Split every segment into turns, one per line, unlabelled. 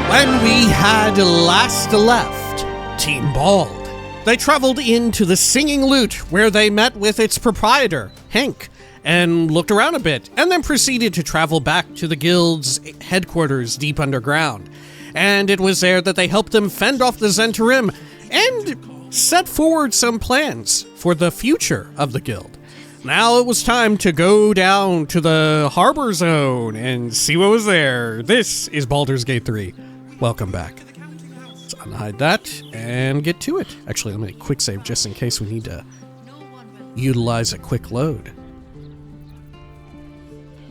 When we had last left Team Bald, they traveled into the Singing Lute, where they met with its proprietor, Hank, and looked around a bit, and then proceeded to travel back to the guild's headquarters deep underground. And it was there that they helped them fend off the Zentarim and set forward some plans for the future of the guild. Now it was time to go down to the harbor zone and see what was there. This is Baldur's Gate 3. Welcome back. Let's unhide that and get to it. Actually, let me quick save just in case we need to utilize a quick load.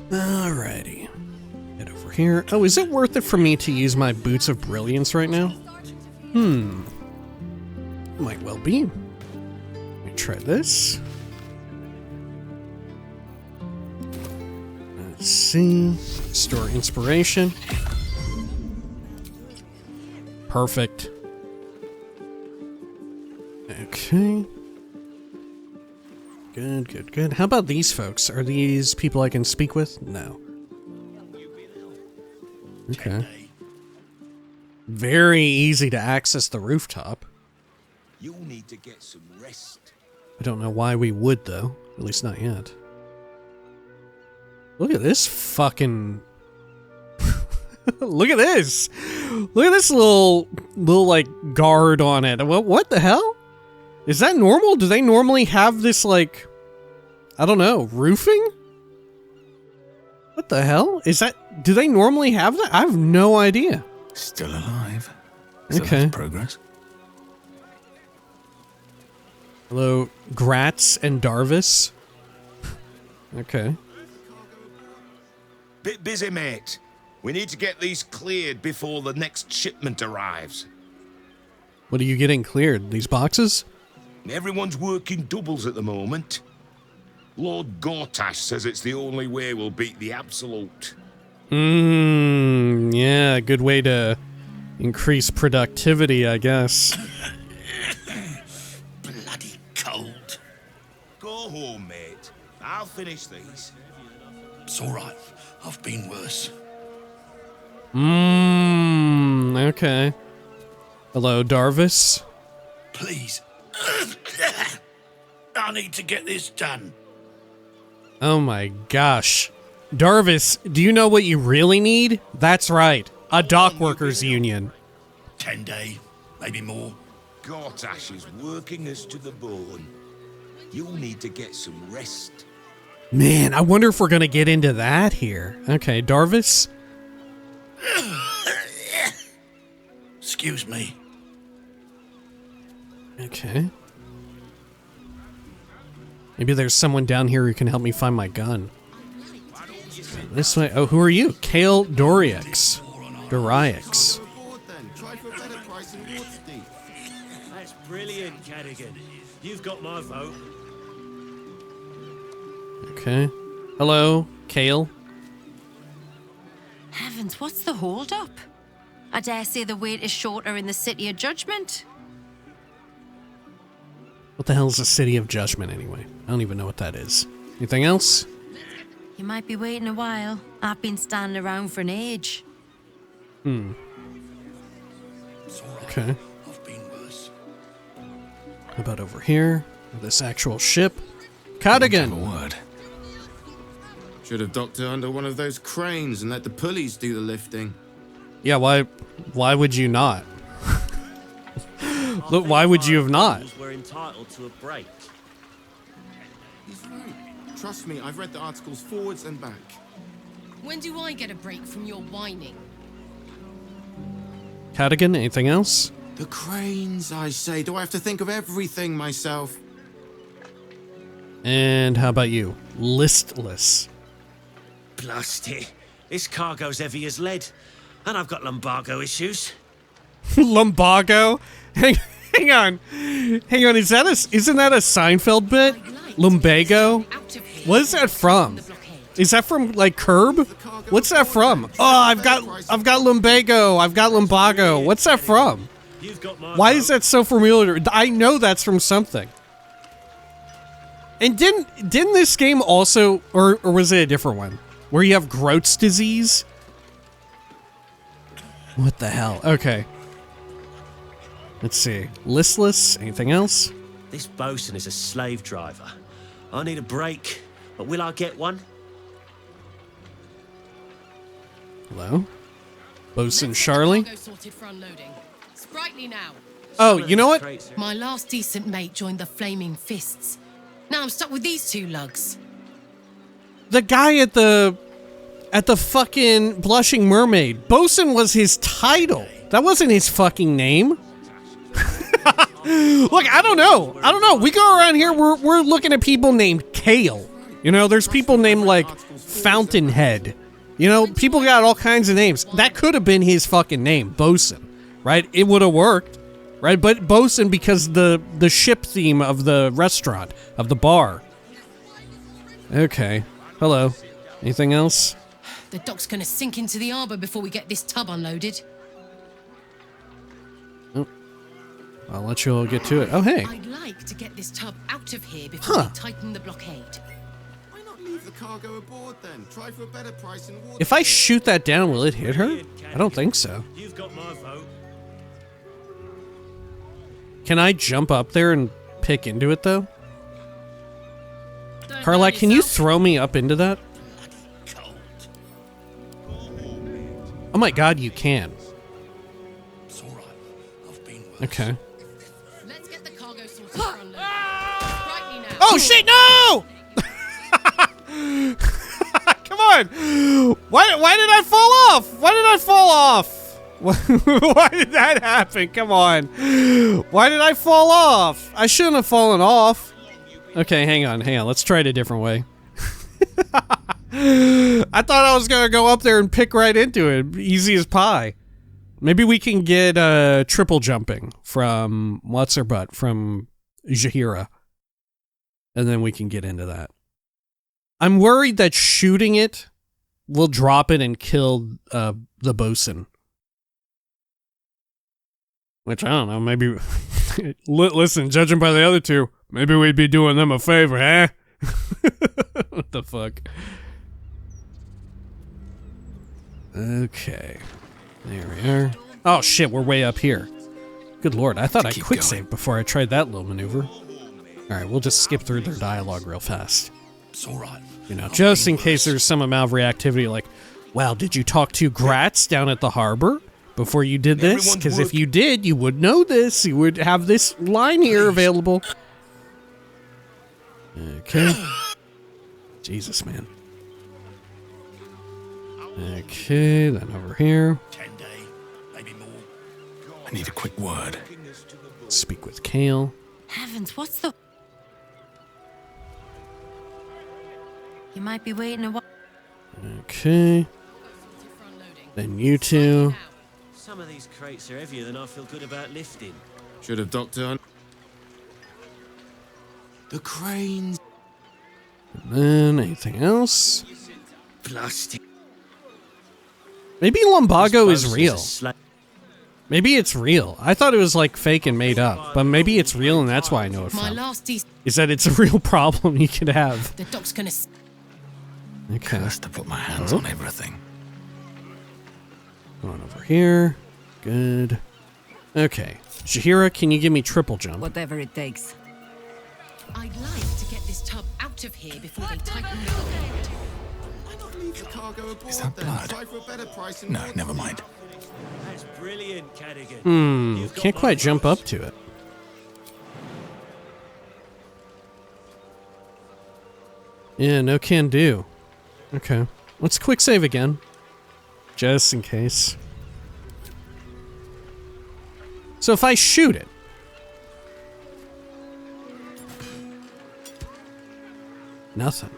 Alrighty. Head over here. Oh, is it worth it for me to use my Boots of Brilliance right now? Might well be. Let me try this. Let's see. Store inspiration. Perfect. Okay. Good, good, good. How about these folks? Are these people I can speak with? No. Okay. Very easy to access the rooftop.
You'll need to get some rest.
I don't know why we would, though. At least not yet. Look at this fucking... Look at this! Look at this little like, guard on it. What the hell? Is that normal? Do they normally have this, like... I don't know, roofing? What the hell? Is that... Do they normally have that? I have no idea.
Still alive. So
okay.
That's progress.
Hello, Gratz and Darvis. Okay.
Bit busy, mate. We need to get these cleared before the next shipment arrives.
What are you getting cleared? These boxes?
Everyone's working doubles at the moment. Lord Gortash says it's the only way we'll beat the Absolute.
Yeah, good way to increase productivity, I guess.
Bloody cold. Go home, mate. I'll finish these.
It's all right. I've been worse.
Okay. Hello, Darvis.
Please. I need to get this done.
Oh my gosh. Darvis, do you know what you really need? That's right. A dock workers union.
10 day, maybe more.
Gortash is working us to the bone. You'll need to get some rest.
Man, I wonder if we're gonna get into that here. Okay, Darvis?
Excuse me.
Okay. Maybe there's someone down here who can help me find my gun. This way. Oh, who are you? Kale Doriax. Doriax.
That's brilliant, Cadigan. You've got my vote.
Okay. Hello, Kale.
Heavens, what's the hold-up? I dare say the wait is shorter in the City of Judgment.
What the hell is the City of Judgment, anyway? I don't even know what that is. Anything else?
You might be waiting a while. I've been standing around for an age.
Okay.
I've been worse.
How about over here? This actual ship? Cadigan!
Have a word. Should have docked her under one of those cranes and let the pulleys do the lifting.
Yeah, why would you not? Look, why would you have not?
We're entitled to a break.
He's right. Trust me, I've read the articles forwards and back.
When do I get a break from your whining?
Cadigan, anything else?
The cranes, I say. Do I have to think of everything myself?
And how about you? Listless.
Blasty. This cargo's heavy as lead. And I've got lumbago issues.
Lumbago? Hang on. Hang on, isn't that a Seinfeld bit? Lumbago? What is that from? Is that from, like, Curb? What's that from? Oh, I've got lumbago. I've got lumbago. What's that from? Why is that so familiar? I know that's from something. And didn't this game also, or was it a different one, where you have Groat's disease? What the hell? Okay. Let's see. Listless? Anything else?
This bosun is a slave driver. I need a break, but will I get one?
Hello? Bosun
Let's get the
Charlie?
cargo sorted for unloading. Sprightly now.
Oh,
Some of
you know
these
what?
crates are-
My last decent mate joined the Flaming Fists. Now I'm stuck with these two lugs.
The guy at the fucking Blushing Mermaid. Bosun was his title. That wasn't his fucking name. Look, I don't know. We go around here, we're looking at people named Kale. You know, there's people named like Fountainhead. You know, people got all kinds of names. That could have been his fucking name, Bosun, right? It would have worked, right? But Bosun because the ship theme of the restaurant, of the bar. Okay. Hello. Anything else?
The dock's gonna sink into the arbor before we get this tub unloaded.
I'll let you all get to it. Oh, hey.
I'd like to get this tub out of here before they tighten the blockade.
Why not leave the cargo aboard then? Try for a better price in water.
If I shoot that down, will it hit her? I don't think so.
You've got my vote.
Can I jump up there and pick into it, though?
Don't
Carla,
burn
can you
yourself.
throw me up into that?
Cold.
Oh my god, you can.
It's all right. I've been worse.
Okay.
Let's get the cargo sorted for unloading. Sprightly now.
Oh shit, no! Come on! Why did I fall off? Why did I fall off? Why did that happen? Come on. Why did I fall off? I shouldn't have fallen off. Okay, hang on. Let's try it a different way. I thought I was gonna go up there and pick right into it. Easy as pie. Maybe we can get triple jumping from what's her butt from Jaheira. And then we can get into that. I'm worried that shooting it will drop it and kill the bosun. Which I don't know, maybe listen, judging by the other two, maybe we'd be doing them a favor, huh? What the fuck? Okay. There we are. Oh shit, we're way up here. Good lord, I thought I quick saved before I tried that little maneuver. Alright, we'll just skip through their dialogue real fast.
It's all right.
You know,
I've
just
been
in case
worse.
there's some amount of reactivity like, well, did you talk to Gratz down at the harbor before you did this?
Everyone's
Because if
working.
you did, you would know this. You would have this line here available. Okay. Jesus, man. Okay, then over here.
10 day, maybe more. I need a quick word.
Speak with Kale.
Heavens, what's the... You might be waiting a while.
Okay.
Sorted for unloading.
Then you two.
Some of these crates are heavier than I feel good about lifting.
Should have Doctor. The cranes.
And then anything else?
Plastic.
Maybe Lumbago is
This bosun
real.
a sla-
Maybe it's real. I thought it was like fake and made up, but maybe it's real and that's why I know it
My
from.
last decent...
Is that it's a real problem you could have.
The dock's gonna...
Okay.
Cursed to put my hands on everything.
Going over here. Good. Okay. Jaheira, can you give me triple jump?
Whatever it takes.
I'd like to get this tub out of here before they tighten the blockade.
Why not leave the cargo aboard
Is that
then?
blood?
Try for a better price in
No,
water.
never mind.
That's brilliant, Cadigan. You've got
Can't
my
quite jump
vote.
up to it. Yeah, no can do. Okay. Let's quick save again. Just in case. So if I shoot it. Nothing.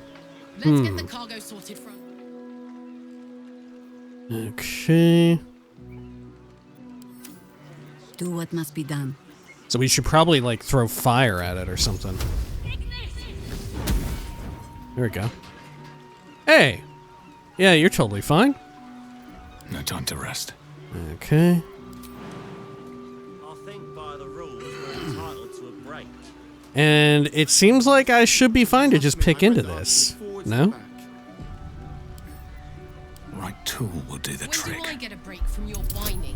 Let's get the cargo sorted for...
Okay.
Do what must be done.
So we should probably like throw fire at it or something. There we go. Hey! Yeah, you're totally fine.
No time to rest.
Okay.
I think by the rules we're entitled to a break.
And it seems like I should be fine to just pick into this. No?
Right tool will do the
When
trick.
do I get a break from your whining?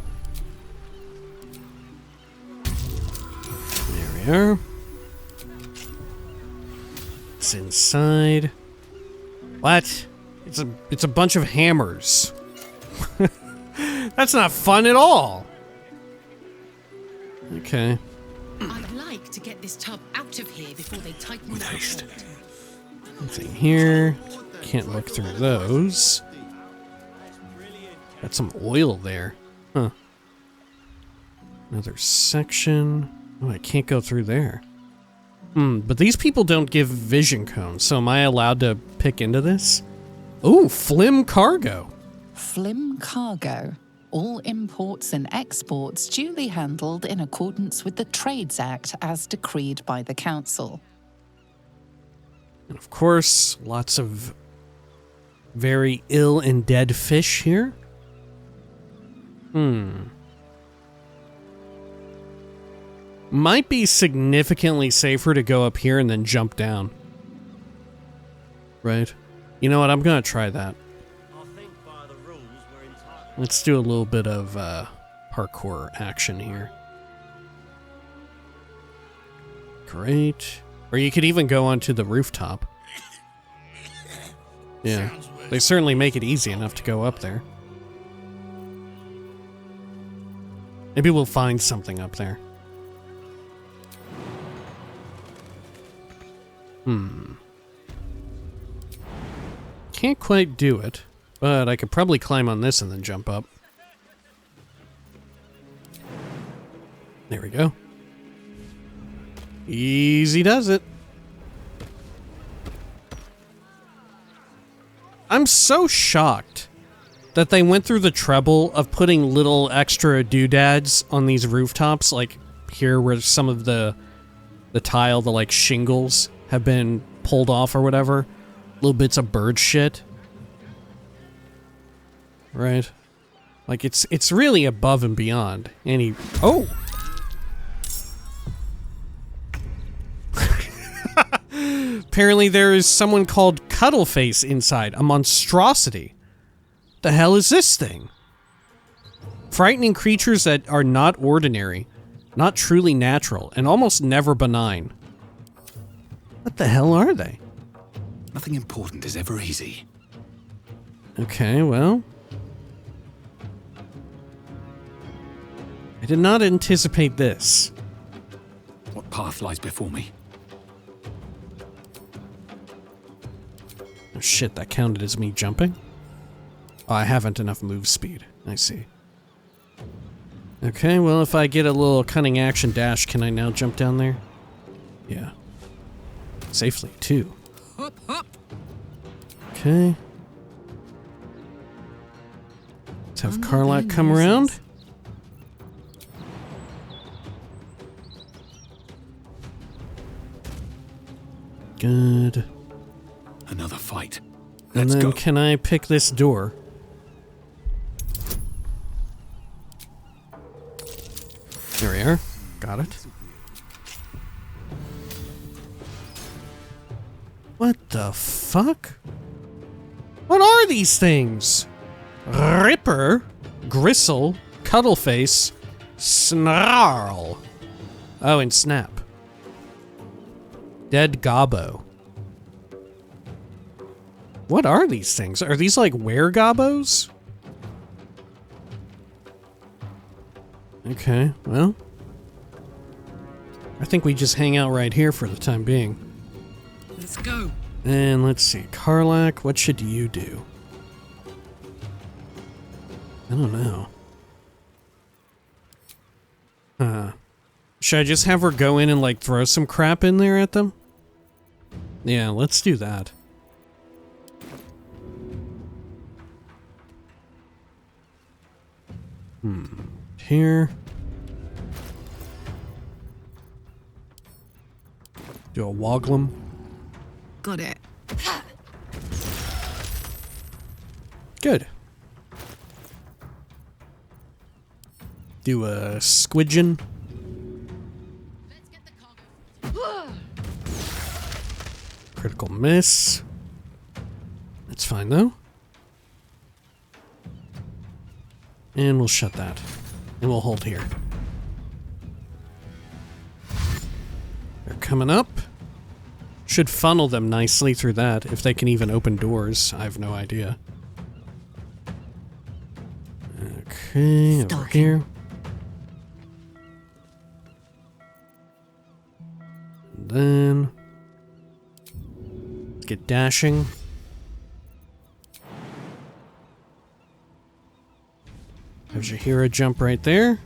There we are. It's inside. What? It's a bunch of hammers. That's not fun at all. Okay.
I'd like to get this tub out of here before they tighten
With
that
haste.
cord.
Nothing here. Can't look through those. Got some oil there. Huh. Another section. Oh, I can't go through there. But these people don't give vision cones, so am I allowed to pick into this? Oh, Flymm cargo.
Flymm cargo. All imports and exports duly handled in accordance with the Trades Act as decreed by the Council.
And of course, lots of very ill and dead fish here. Might be significantly safer to go up here and then jump down. Right? You know what? I'm gonna try that.
I think by the rules we're entitled.
Let's do a little bit of parkour action here. Great. Or you could even go onto the rooftop. Yeah. They certainly make it easy enough to go up there. Maybe we'll find something up there. Can't quite do it, but I could probably climb on this and then jump up. There we go. Easy does it. I'm so shocked that they went through the trouble of putting little extra doodads on these rooftops, like here where some of the tile, the like shingles have been pulled off or whatever. Little bits of bird shit. Right? Like it's really above and beyond any... Oh! Apparently there is someone called Cuddleface inside, a monstrosity. The hell is this thing? Frightening creatures that are not ordinary, not truly natural, and almost never benign. What the hell are they?
Nothing important is ever easy.
Okay, well... I did not anticipate this.
What path lies before me?
Oh shit, that counted as me jumping? Oh, I haven't enough move speed. I see. Okay, well, if I get a little cunning action dash, can I now jump down there? Yeah. Safely, too.
Hop, hop.
Okay. Let's have Karlak come around. Good.
Another fight.
And
Let's
then
go.
can I pick this door? There we are. Got it. What the fuck? What are these things? Ripper, Gristle, Cuddleface, Snarl. Oh, and Snap. Dead Gobbo. What are these things? Are these like were-gobbos? Okay, well. I think we just hang out right here for the time being.
Let's go.
And let's see, Karlak, what should you do? I don't know. Should I just have her go in and like throw some crap in there at them? Yeah, let's do that. Here. Do a Woglum.
Got it.
Good. Do a Squidgen.
Let's get the cargo.
Critical miss. That's fine though. And we'll shut that. And we'll hold here. They're coming up. Should funnel them nicely through that, if they can even open doors. I have no idea. Okay, over here. And then... get dashing. There's your hero jump right there.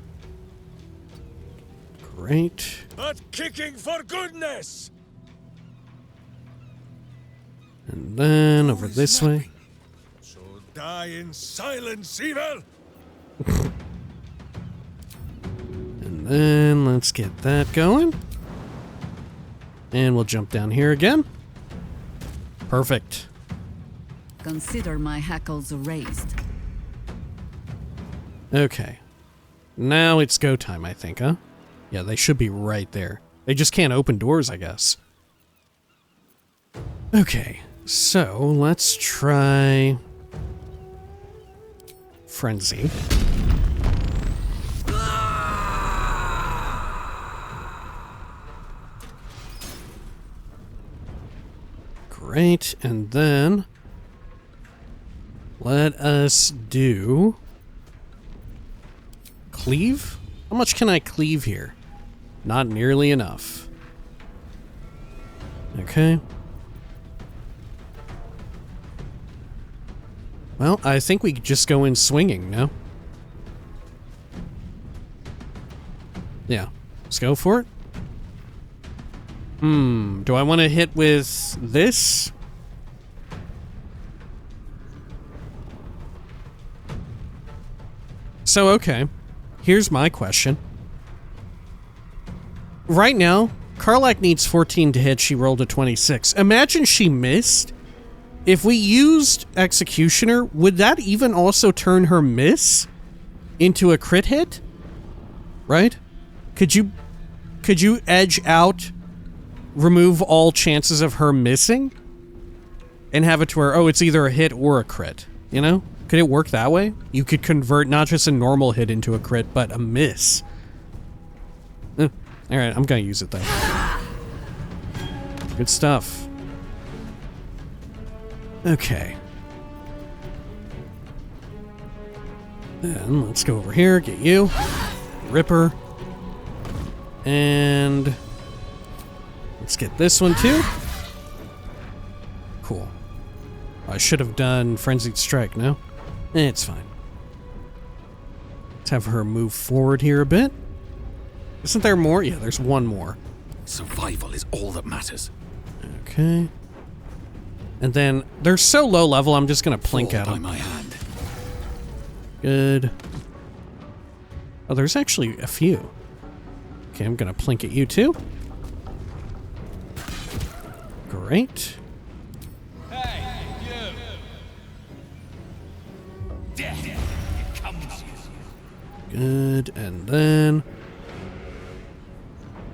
Great.
But kicking for goodness!
And then over this way.
So die in silence, evil!
And then let's get that going. And we'll jump down here again. Perfect.
Consider my hackles raised.
Okay. Now it's go time, I think, huh? Yeah, they should be right there. They just can't open doors, I guess. Okay, so let's try... Frenzy. Great, and then... let us do... cleave? How much can I cleave here? Not nearly enough. Okay. Well, I think we just go in swinging, no? Yeah. Let's go for it. Do I want to hit with this? So, okay. Here's my question. Right now, Karlach needs 14 to hit. She rolled a 26. Imagine she missed. If we used Executioner, would that even also turn her miss into a crit hit? Right? Could you edge out, remove all chances of her missing, and have it to where, oh, it's either a hit or a crit, you know? Could it work that way? You could convert not just a normal hit into a crit, but a miss. Alright, I'm gonna use it though. Good stuff. Okay. Then let's go over here, get you. Ripper. And let's get this one too. Cool. I should have done Frenzied Strike, no? It's fine. Let's have her move forward here a bit. Isn't there more? Yeah, there's one more.
Survival is all that matters.
Okay. And then they're so low level, I'm just gonna plink
Fall
at
by
them.
my hand.
Good. Oh, there's actually a few. Okay, I'm gonna plink at you too. Great.
Hey, you! Death comes.
Good, and then...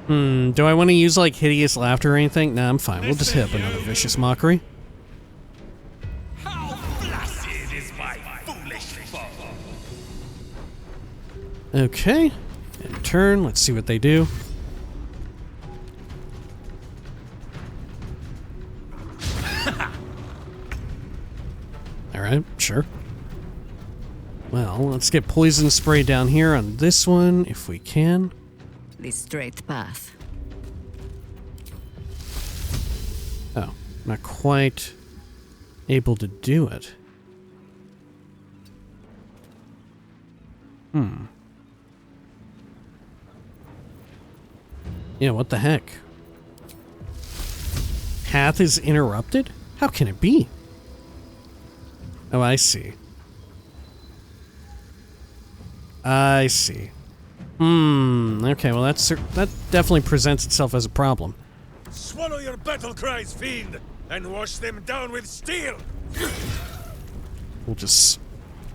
do I want to use, like, Hideous Laughter or anything? Nah, I'm fine. We'll just hit up another Vicious Mockery.
How flaccid is my foolish foe?
Okay. In turn, let's see what they do. Alright, sure. Well, let's get Poison Spray down here on this one, if we can.
The straight path.
Oh, not quite able to do it. Yeah, what the heck? Path is interrupted? How can it be? Oh, I see. I see. Okay, well that definitely presents itself as a problem.
Swallow your battle cries, fiend, and wash them down with steel!
We'll just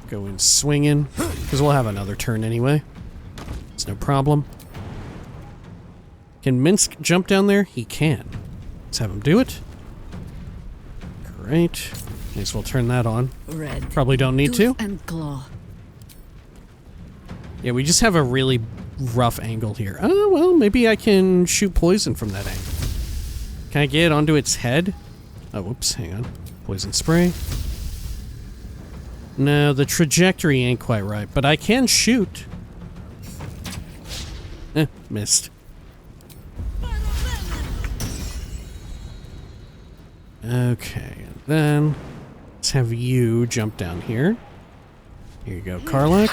go in swinging, because we'll have another turn anyway. It's no problem. Can Minsk jump down there? He can. Let's have him do it. Great. May as well turn that on.
Red.
Probably don't need to.
Tooth and claw.
Yeah, we just have a really rough angle here. Oh, well, maybe I can shoot poison from that angle. Can I get onto its head? Oh, whoops, hang on. Poison spray. No, the trajectory ain't quite right, but I can shoot. Missed. Okay, and then let's have you jump down here. Here you go, Karlach.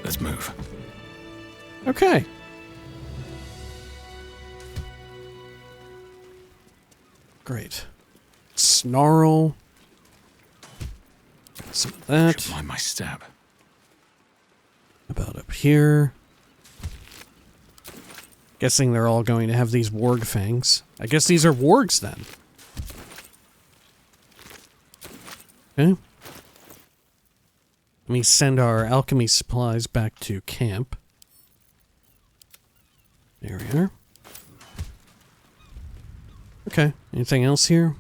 Let's move.
Okay. Great. Snarl. Got some of that.
Should blind my stab.
About up here. Guessing they're all going to have these warg fangs. I guess these are wargs then. Okay. Let me send our alchemy supplies back to camp. There we are. Okay, anything else here?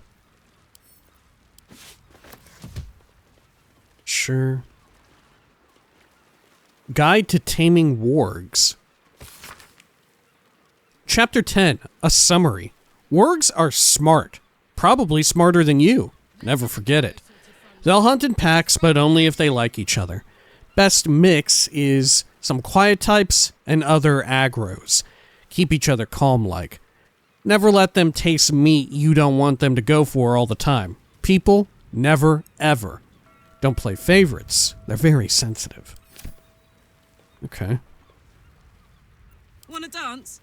Sure. Guide to Taming Wargs. Chapter 10, a summary. Wargs are smart. Probably smarter than you. Never forget it. They'll hunt in packs, but only if they like each other. Best mix is some quiet types and other aggros. Keep each other calm-like. Never let them taste meat you don't want them to go for all the time. People, never, ever. Don't play favorites. They're very sensitive. Okay.
Wanna dance?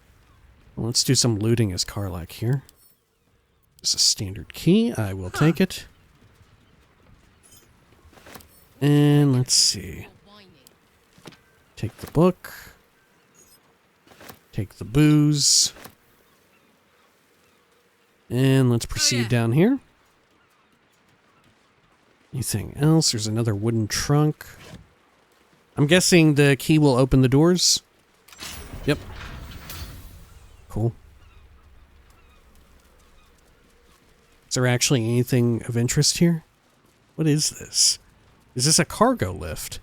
Well, let's do some looting as Karlach here. It's a standard key. I will take it. And let's see. Take the book. Take the booze. And let's proceed down here. Anything else? There's another wooden trunk. I'm guessing the key will open the doors. Yep. Cool. Is there actually anything of interest here? What is this? Is this a cargo lift?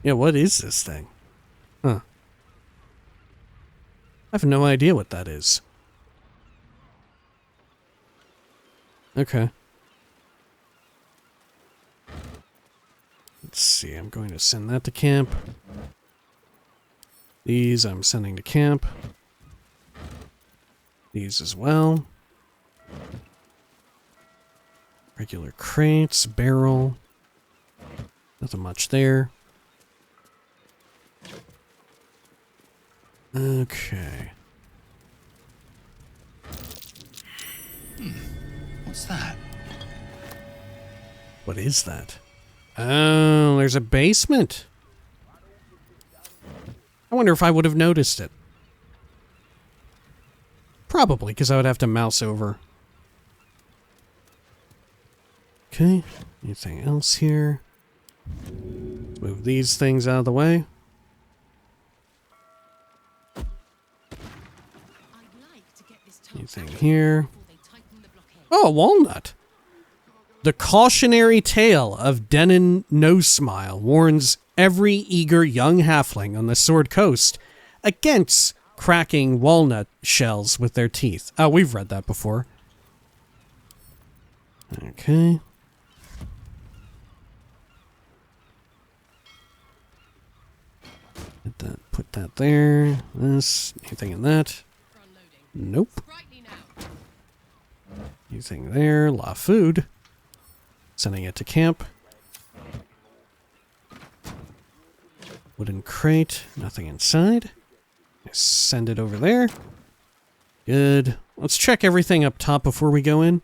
Yeah, what is this thing? Huh. I have no idea what that is. Okay. Let's see, I'm going to send that to camp. These I'm sending to camp. These as well. Regular crates, barrel. Nothing much there. Okay.
What's that?
What is that? Oh, there's a basement. I wonder if I would have noticed it. Probably, because I would have to mouse over. Okay, anything else here? Let's move these things out of the way. Anything here? Oh, a walnut. The cautionary tale of Denon No Smile warns every eager young halfling on the Sword Coast against cracking walnut shells with their teeth. Oh, we've read that before. Okay. Put that there. This, anything in that? Nope. Anything there? A lot of food. Sending it to camp. Wooden crate. Nothing inside. Send it over there. Good. Let's check everything up top before we go in.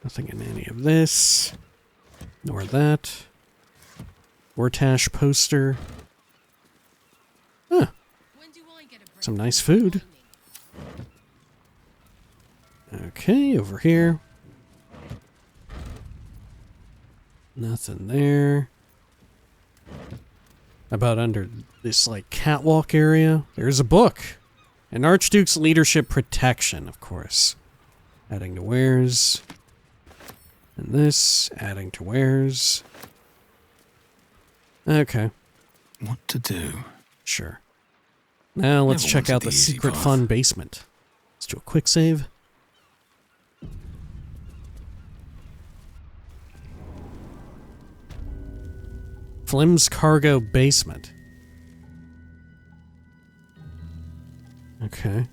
Nothing in any of this. Nor that. Wartash poster. Huh. Some nice food. Okay, over here. Nothing there. About under this, like, catwalk area? There's a book. An Archduke's Leadership Protection, of course. Adding to wares. And this, adding to wares. Okay.
What to do?
Sure. Now let's
Never
check
wanted
out
the
the
easy
secret
path.
fun basement. Let's do a quick save. Flymm's cargo basement. Okay.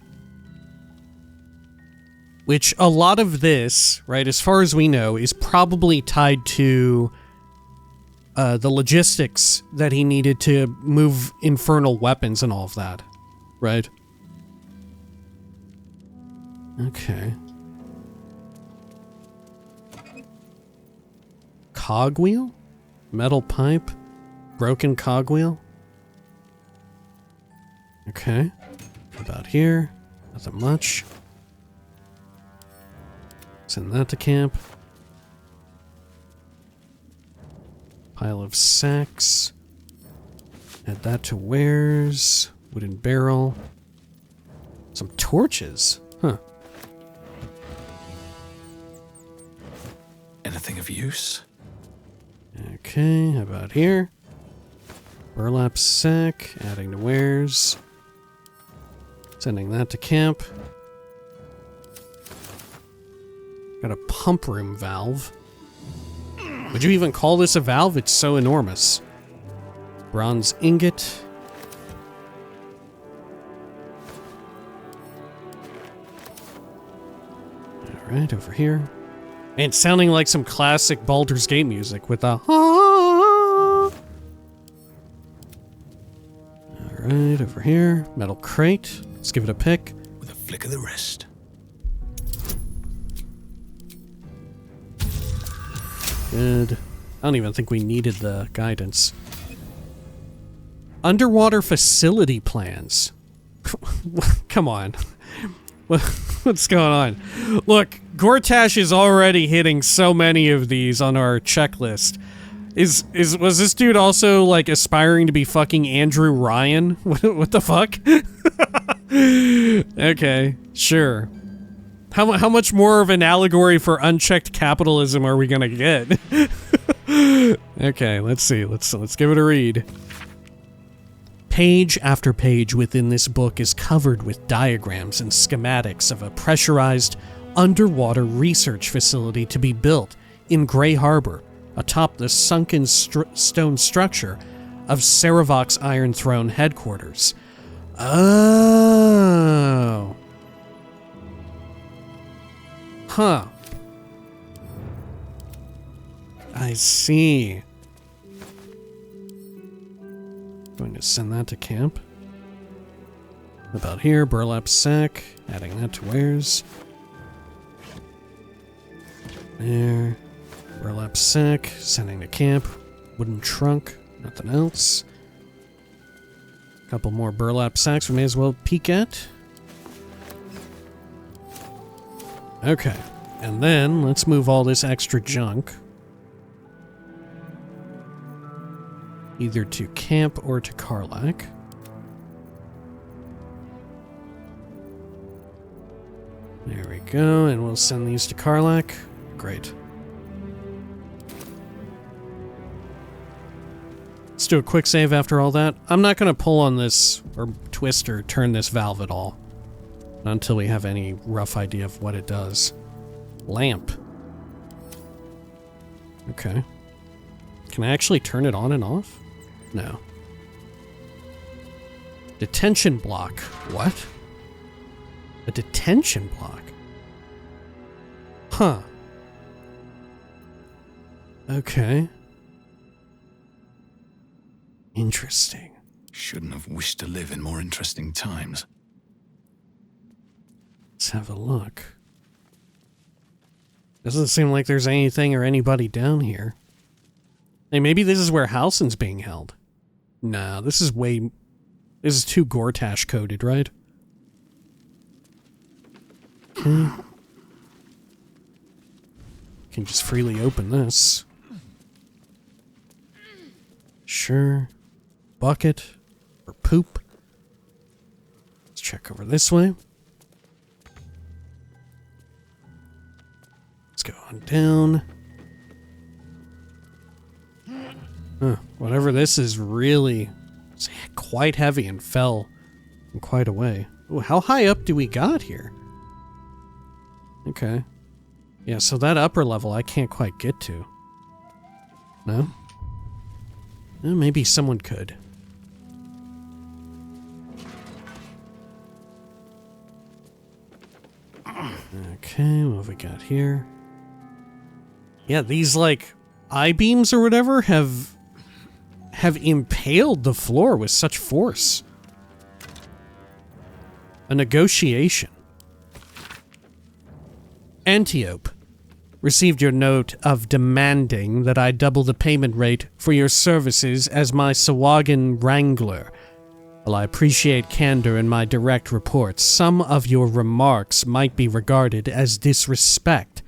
Which a lot of this, right, as far as we know, is probably tied to the logistics that he needed to move infernal weapons and all of that, right? Okay. Cogwheel? Metal pipe? Broken cogwheel? Okay. About here. Nothing much. Send that to camp. Pile of sacks. Add that to wares. Wooden barrel. Some torches. Huh.
Anything of use?
Okay, how about here? Burlap sack. Adding to wares. Sending that to camp. Got a pump room valve. Would you even call this a valve? It's so enormous. Bronze ingot. Alright, over here. And it's sounding like some classic Baldur's Gate music with a Alright, over here. Metal crate. Let's give it a pick.
With a flick of the wrist.
Good. I don't even think we needed the guidance. Underwater facility plans. Come on. What's going on? Look, Gortash is already hitting so many of these on our checklist. Was this dude also like aspiring to be fucking Andrew Ryan? What the fuck? Okay, sure. How much more of an allegory for unchecked capitalism are we gonna get? Okay, let's see. Let's give it a read. Page after page within this book is covered with diagrams and schematics of a pressurized underwater research facility to be built in Grey Harbor, atop the sunken stone structure of Saravok's Iron Throne headquarters. Oh. Huh. I see. Going to send that to camp. About here, burlap sack. Adding that to wares. There. Burlap sack. Sending to camp. Wooden trunk. Nothing else. Couple more burlap sacks we may as well peek at. Okay. And then, let's move all this extra junk either to camp or to Karlak. There we go, and we'll send these to Karlak. Great. Let's do a quick save after all that. I'm not going to pull on this, or twist or turn this valve at all. Not until we have any rough idea of what it does. Lamp. Okay. Can I actually turn it on and off? No. Detention block. What? A detention block? Huh. Okay. Interesting.
Shouldn't have wished to live in more interesting times.
Let's have a look. Doesn't seem like there's anything or anybody down here. Hey, maybe this is where Halsin's being held. Nah, this is too Gortash coded, right? Okay. Can just freely open this. Sure. Bucket. Or poop. Let's check over this way. go on down. Whatever this is really it's quite heavy and fell from quite a way. Ooh, how high up do we got here? Okay. Yeah, so that upper level I can't quite get to. No? Maybe someone could. Okay, what have we got here? Yeah, these, like, I-beams or whatever have impaled the floor with such force. A negotiation. Antiope. Received your note of demanding that I double the payment rate for your services as my Sahuagin Wrangler. While I appreciate candor in my direct reports, some of your remarks might be regarded as disrespect.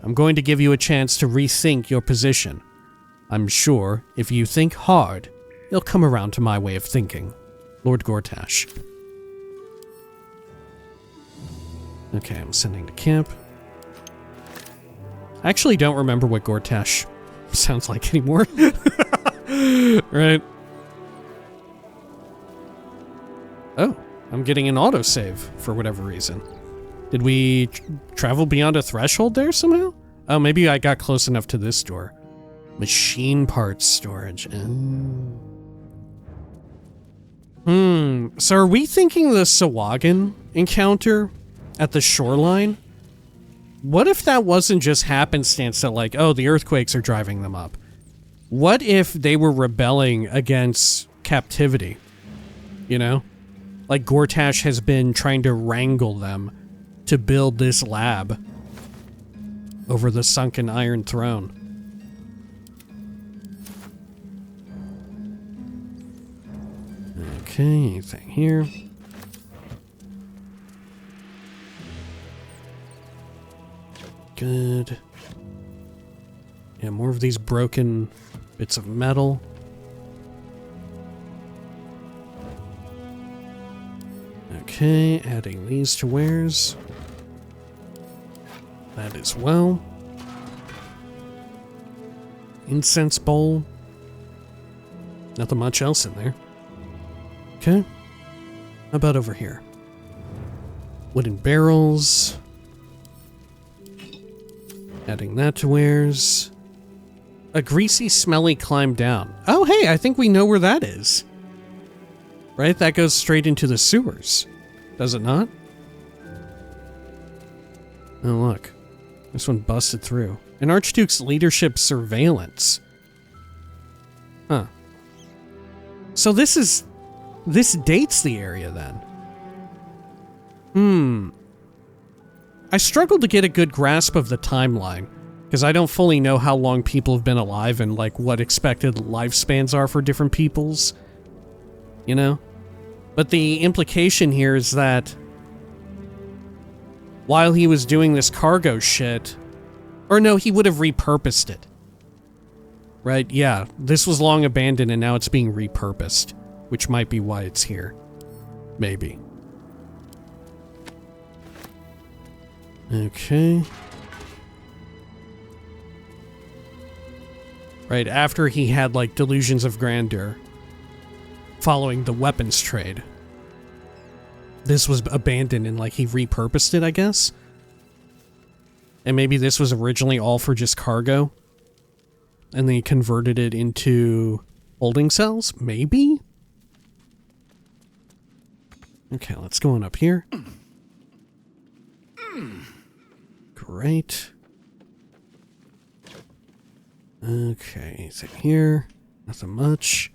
I'm going to give you a chance to rethink your position. I'm sure, if you think hard, you'll come around to my way of thinking. Lord Gortash. Okay, I'm sending to camp. I actually don't remember what Gortash sounds like anymore. Right. Oh, I'm getting an autosave for whatever reason. Did we travel beyond a threshold there somehow? Oh, maybe I got close enough to this door. Machine parts storage. So are we thinking the Sahuagin encounter at the shoreline? What if that wasn't just happenstance that, like, oh, the earthquakes are driving them up? What if they were rebelling against captivity? You know? Like Gortash has been trying to wrangle them to build this lab over the sunken Iron Throne. Okay, anything here? Good. Yeah, more of these broken bits of metal. Okay, adding these to wares. That as well. Incense bowl. Nothing much else in there. Okay. How about over here? Wooden barrels. Adding that to wares. A greasy, smelly climb down. Oh, hey, I think we know where that is. Right? That goes straight into the sewers. Does it not? Oh, look. This one busted through. An Archduke's leadership surveillance. Huh. So this dates the area then. I struggled to get a good grasp of the timeline, because I don't fully know how long people have been alive and, like, what expected lifespans are for different peoples. You know? But the implication here is that while he was doing this cargo shit, or no, he would have repurposed it. Right? Yeah, this was long abandoned and now it's being repurposed, which might be why it's here. Maybe. Okay. Right, after he had, like, delusions of grandeur following the weapons trade. This was abandoned and, like, he repurposed it, I guess? And maybe this was originally all for just cargo? And then he converted it into holding cells? Maybe? Okay, let's go on up here. Great. Okay, anything here? Nothing much.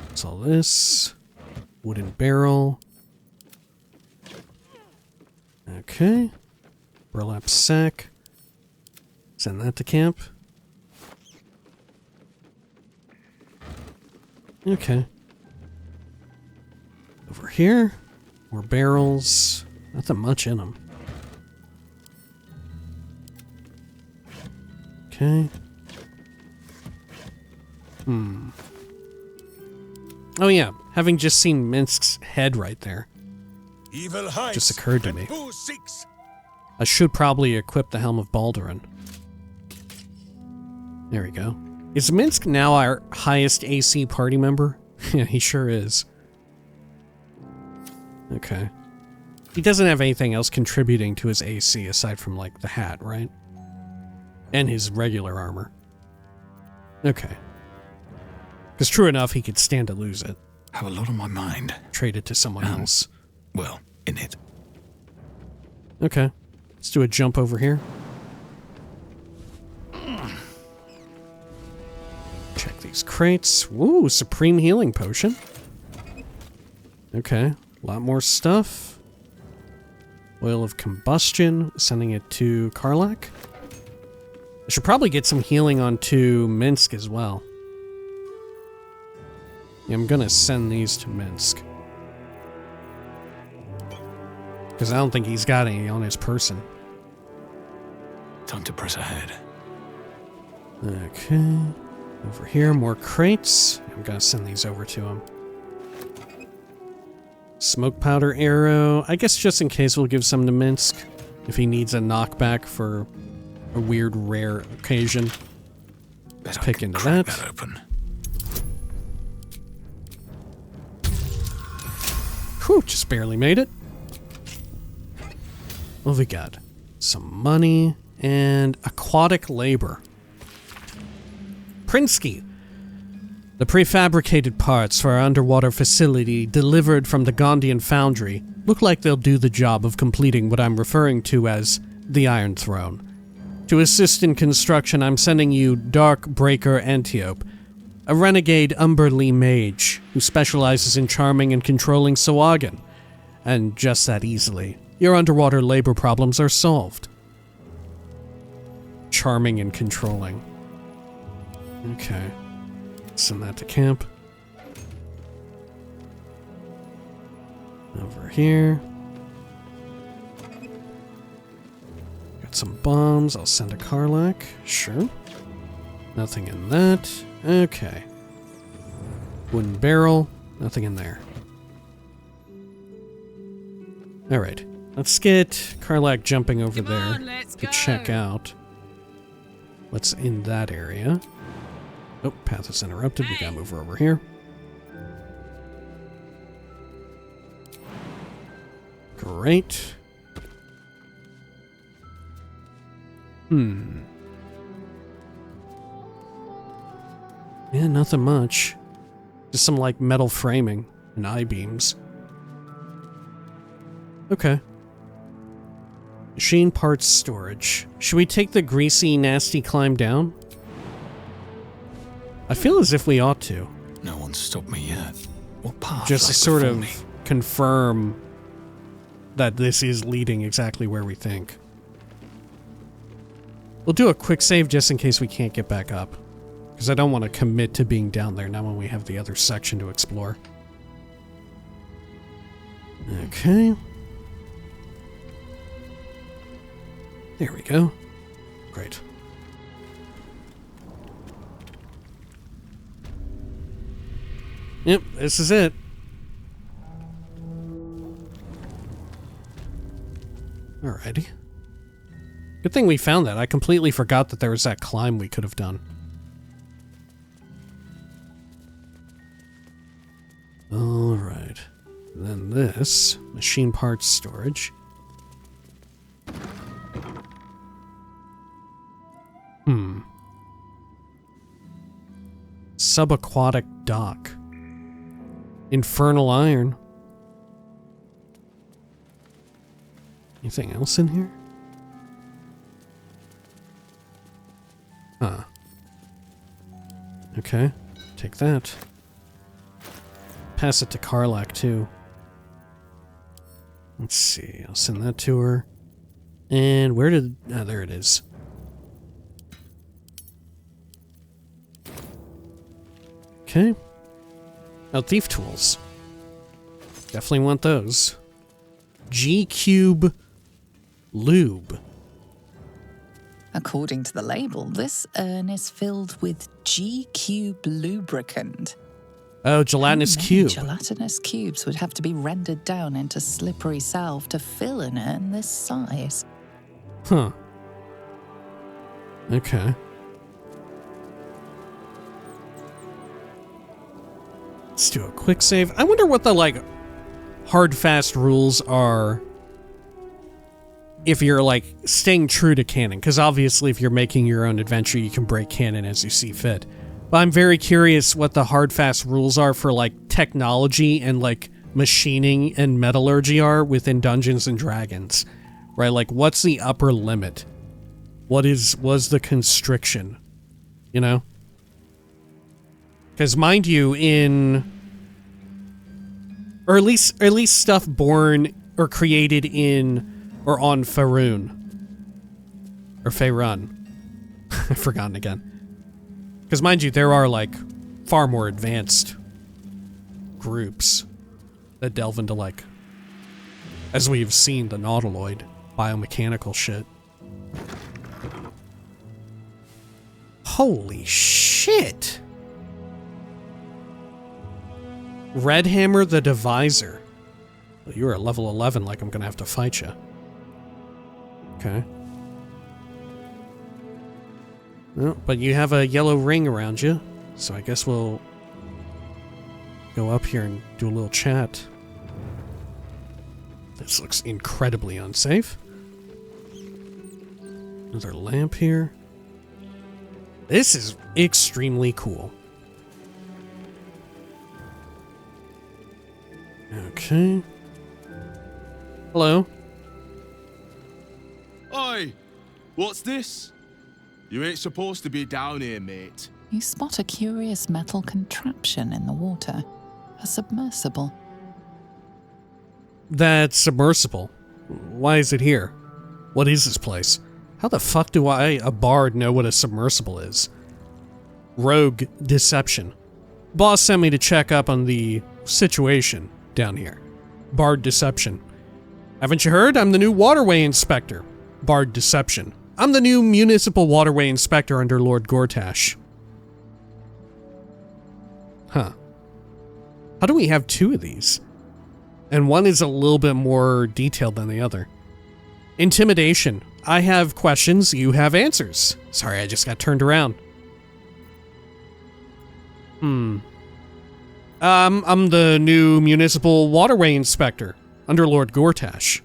What's all this? Wooden barrel. Okay. Burlap sack. Send that to camp. Okay. Over here. More barrels. Nothing much in them. Okay. Oh yeah, having just seen Minsk's head right there.
Evil heights
just occurred to me. I should probably equip the Helm of Baldur. There we go. Is Minsk now our highest AC party member? Yeah, he sure is. Okay. He doesn't have anything else contributing to his AC aside from, like, the hat, right? And his regular armor. Okay. Because true enough, he could stand to lose it.
Have a lot on my mind.
Trade it to someone else.
Well, in it.
Okay. Let's do a jump over here. Check these crates. Woo, Supreme Healing Potion. Okay, a lot more stuff. Oil of Combustion, sending it to Karlak. I should probably get some healing onto Minsk as well. Yeah, I'm gonna send these to Minsk. Because I don't think he's got any on his person.
Time to press ahead.
Okay. Over here, more crates. I'm gonna send these over to him. Smoke powder arrow. I guess just in case we'll give some to Minsk. If he needs a knockback for a weird, rare occasion. Let's pick into that. Whew, just barely made it. What have we got? Some money and aquatic labor. Prinsky. The prefabricated parts for our underwater facility delivered from the Gondian foundry look like they'll do the job of completing what I'm referring to as the Iron Throne. To assist in construction, I'm sending you Dark Breaker Antiope, a renegade Umberlee mage who specializes in charming and controlling Sawagan. And just that easily, your underwater labor problems are solved. Charming and controlling. Okay. Send that to camp. Over here. Got some bombs. I'll send to Karlak. Sure. Nothing in that. Okay. Wooden barrel. Nothing in there. Alright. Let's get Karlak jumping over there to check out what's in that area. Oh, path is interrupted. We gotta move over here. Great. Yeah, nothing much. Just some, like, metal framing and I-beams. Okay. Machine parts storage. Should we take the greasy, nasty climb down? I feel as if we ought to.
No one's stopped me yet. What path?
Just to sort of confirm that this is leading exactly where we think. We'll do a quick save just in case we can't get back up. Because I don't want to commit to being down there now when we have the other section to explore. Okay. There we go. Great. Yep, this is it. Alrighty. Good thing we found that. I completely forgot that there was that climb we could have done. Alright. Then this. Machine parts storage. Subaquatic dock. Infernal iron. Anything else in here? Huh. Okay. Take that. Pass it to Karlak, too. Let's see. I'll send that to her. And where did... Ah, there it is. Okay. Now, thief tools. Definitely want those. G-Cube Lube.
According to the label, this urn is filled with G-Cube lubricant.
Oh, gelatinous cube.
Gelatinous cubes would have to be rendered down into slippery salve to fill an urn this size.
Huh. Okay. Let's do a quick save. I wonder what the, like, hard, fast rules are if you're, like, staying true to canon. Because obviously if you're making your own adventure, you can break canon as you see fit. But I'm very curious what the hard, fast rules are for, like, technology and, like, machining and metallurgy are within Dungeons and Dragons. Right? Like, what's the upper limit? Was the constriction? You know? Because mind you, or at least stuff born or created in or on Faerun. Or Faerun. I've forgotten again. Because mind you, there are, like, far more advanced groups that delve into, like, as we've seen, the nautiloid, biomechanical shit. Holy shit! Red Hammer the Divisor. Well, you're at level 11, like I'm gonna have to fight you. Okay. Well, but you have a yellow ring around you, so I guess we'll go up here and do a little chat. This looks incredibly unsafe. Another lamp here. This is extremely cool. Okay. Hello.
Oi! What's this? You ain't supposed to be down here, mate.
You spot a curious metal contraption in the water. A submersible.
That's submersible. Why is it here? What is this place? How the fuck do I, a bard, know what a submersible is? Rogue deception. Boss sent me to check up on the situation down here. Bard deception. Haven't you heard? I'm the new waterway inspector. Bard deception. I'm the new municipal waterway inspector under Lord Gortash. Huh. How do we have two of these? And one is a little bit more detailed than the other. Intimidation. I have questions, you have answers. Sorry, I just got turned around. I'm the new municipal waterway inspector under Lord Gortash.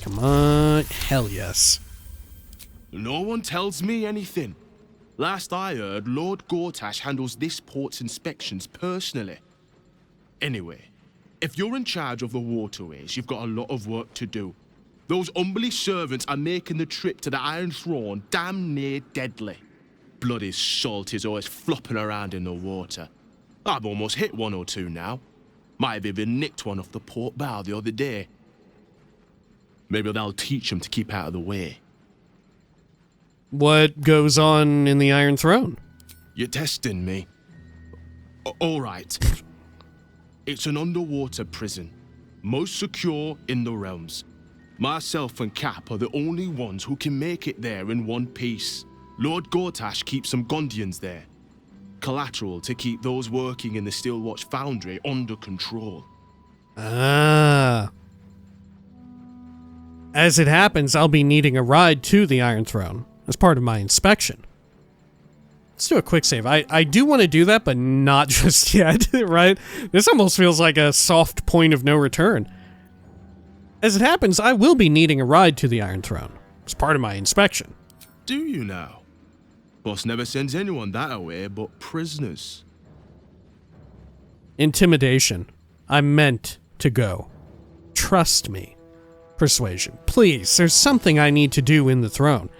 Come on, hell yes.
No one tells me anything. Last I heard, Lord Gortash handles this port's inspections personally. Anyway, if you're in charge of the waterways, you've got a lot of work to do. Those humbly servants are making the trip to the Iron Throne damn near deadly. Bloody salt is always flopping around in the water. I've almost hit one or two now. Might have even nicked one off the port bow the other day. Maybe that'll teach them to keep out of the way.
What goes on in the Iron Throne?
You're testing me. All right. It's an underwater prison, most secure in the realms. Myself and Cap are the only ones who can make it there in one piece. Lord Gortash keeps some Gondians there. Collateral to keep those working in the Steelwatch Foundry under control.
Ah. As it happens, I'll be needing a ride to the Iron Throne as part of my inspection. Let's do a quick save. I do want to do that, but not just yet, right? This almost feels like a soft point of no return. As it happens, I will be needing a ride to the Iron Throne as part of my inspection.
Do you now? Boss never sends anyone that away but prisoners.
Intimidation. I'm meant to go. Trust me. Persuasion. Please, there's something I need to do in the throne.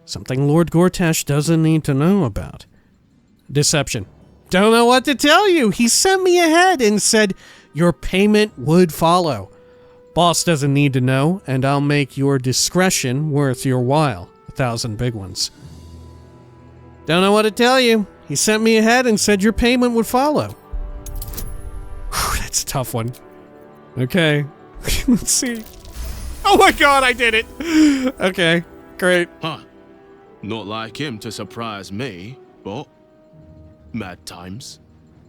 Something Lord Gortash doesn't need to know about. Deception. Don't know what to tell you. He sent me ahead and said your payment would follow. Boss doesn't need to know, and I'll make your discretion worth your while. 1,000 big ones. Don't know what to tell you. He sent me ahead and said your payment would follow. Whew, that's a tough one. Okay. Let's see. Oh my god, I did it! Okay, great.
Huh. Not like him to surprise me, but mad times.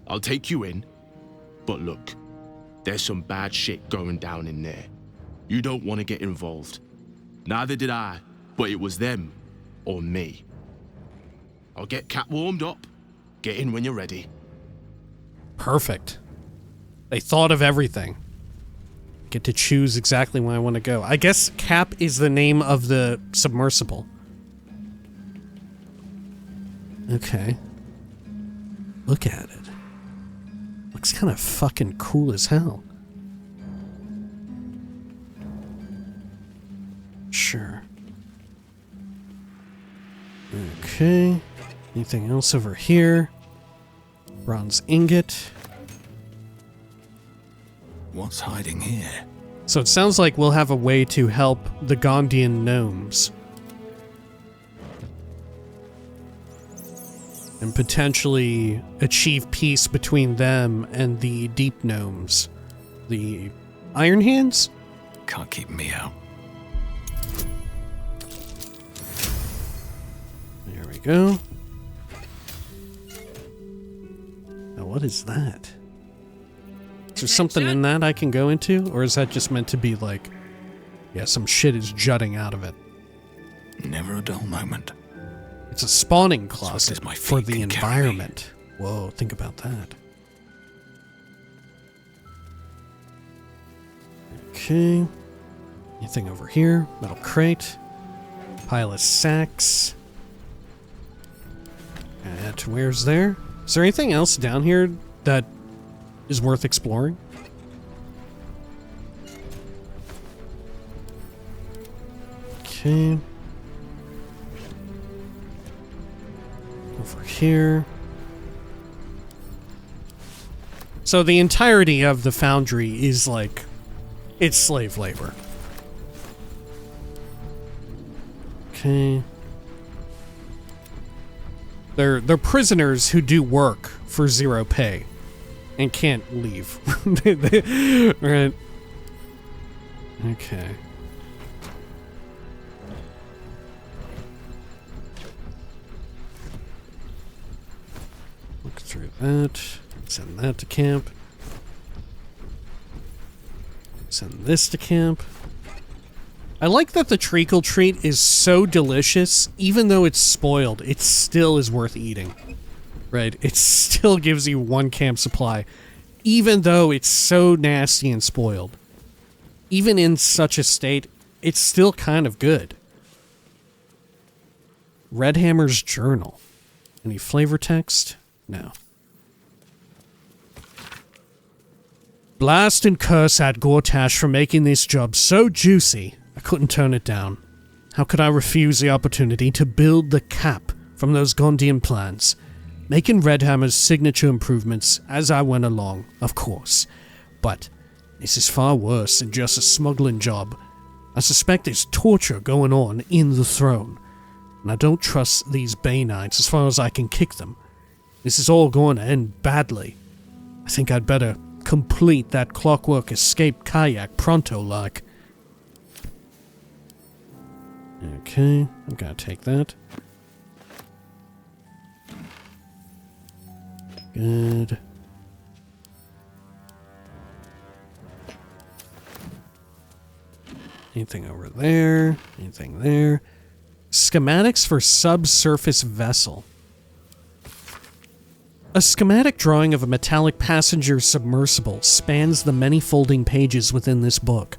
I'll take you in. But look, There's some bad shit going down in there. You don't want to get involved. Neither did I, but it was them or me. I'll get Cat warmed up. Get in when you're ready.
Perfect. They thought of everything. Get to choose exactly when I want to go. I guess Cap is the name of the submersible. Okay. Look at it. Looks kind of fucking cool as hell. Sure. Okay. Anything else over here? Bronze ingot.
What's hiding here?
So it sounds like we'll have a way to help the Gondian gnomes. And potentially achieve peace between them and the deep gnomes. The Iron Hands?
Can't keep me out.
There we go. Now what is that? Is there something in that I can go into? Or is that just meant to be like, yeah, some shit is jutting out of it?
Never a dull moment.
It's a spawning closet
my
for
feet
the
can carry me.
environment. Whoa, think about that. Okay. Anything over here? Metal crate. Pile of sacks. And where's there? Is there anything else down here that is worth exploring? Okay. Over here. So the entirety of the foundry is like, it's slave labor. Okay. They're prisoners who do work for 0 pay and can't leave. Right. Okay. Look through that. Send that to camp. Send this to camp. I like that the treacle treat is so delicious, even though it's spoiled, it still is worth eating. Right? It still gives you 1 camp supply, even though it's so nasty and spoiled. Even in such a state, it's still kind of good. Redhammer's journal. Any flavor text? No. Blast and curse at Gortash for making this job so juicy, I couldn't turn it down. How could I refuse the opportunity to build the cap from those Gondian plans? Making Redhammer's signature improvements as I went along, of course. But this is far worse than just a smuggling job. I suspect there's torture going on in the throne. And I don't trust these Bay Knights as far as I can kick them. This is all going to end badly. I think I'd better complete that clockwork escape kayak pronto-like. Okay, I'm gonna take that. Good. Anything over there? Anything there? Schematics for subsurface vessel. A schematic drawing of a metallic passenger submersible spans the many folding pages within this book.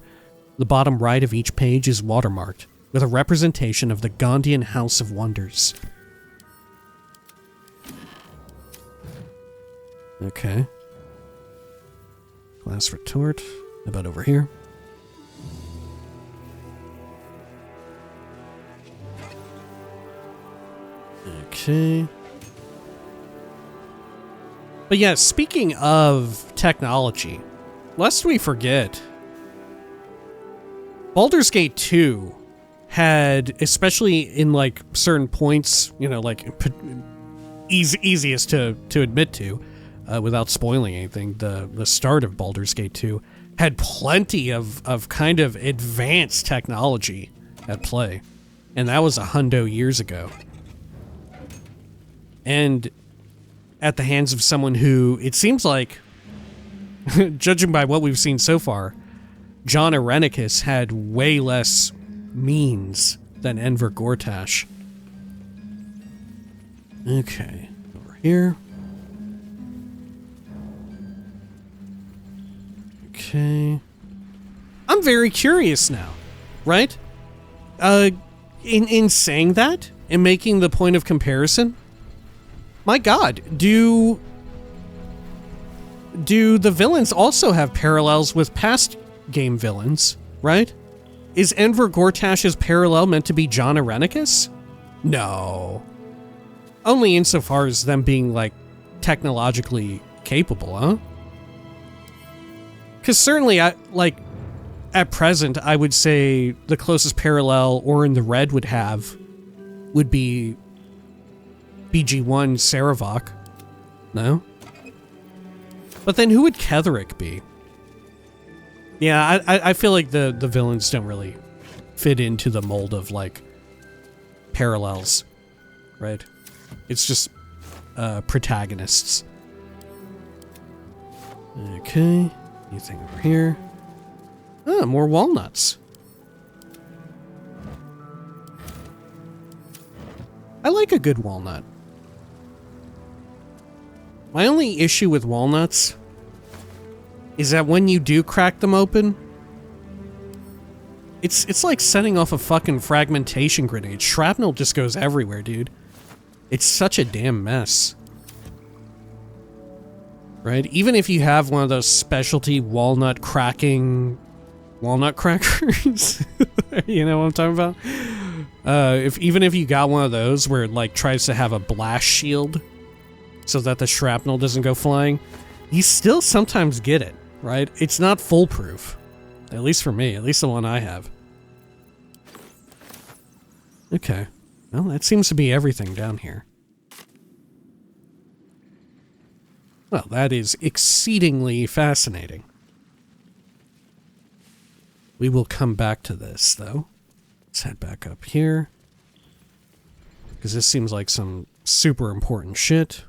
The bottom right of each page is watermarked, with a representation of the Gondian House of Wonders. Okay. Glass retort. How about over here? Okay. But yeah, speaking of technology, lest we forget, Baldur's Gate 2 had, especially in like certain points, you know, like easiest to admit to, without spoiling anything, the start of Baldur's Gate 2 had plenty of kind of advanced technology at play. And that was 100 years ago. And at the hands of someone who, it seems like, judging by what we've seen so far, John Irenicus had way less means than Enver Gortash. Okay, over here. Okay. I'm very curious now, right? In saying that, and making the point of comparison, my god, do the villains also have parallels with past game villains, right? Is Enver Gortash's parallel meant to be John Irenicus? No. Only insofar as them being, like, technologically capable, huh? Because certainly, at present, I would say the closest parallel Orin the Red would be BG1 Saravok. No? But then who would Ketherick be? Yeah, I feel like the villains don't really fit into the mold of, like, parallels, right? It's just protagonists. Okay, anything over here? Ah, more walnuts. I like a good walnut. My only issue with walnuts is that when you do crack them open, it's like setting off a fucking fragmentation grenade. Shrapnel just goes everywhere, dude. It's such a damn mess. Right? Even if you have one of those specialty walnut cracking walnut crackers, you know what I'm talking about? Even if you got one of those where it like tries to have a blast shield so that the shrapnel doesn't go flying, you still sometimes get it, right? It's not foolproof. At least for me, at least the one I have. Okay. Well, that seems to be everything down here. Well, that is exceedingly fascinating. We will come back to this, though. Let's head back up here. Because this seems like some super important shit.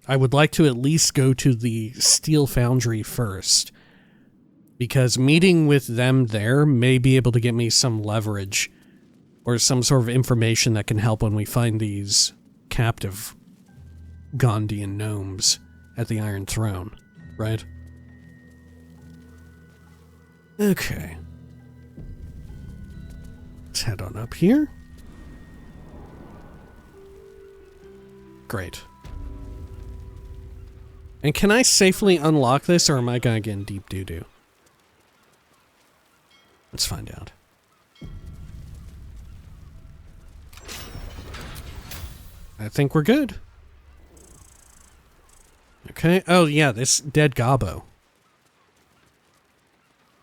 I would like to at least go to the Steel Foundry first. Because meeting with them there may be able to get me some leverage. Or some sort of information that can help when we find these captive Gondian gnomes at the Iron Throne, right? Okay. Let's head on up here. Great. And can I safely unlock this, or am I gonna get in deep doo-doo? Let's find out. I think we're good. Okay. Oh, yeah, this dead gobbo.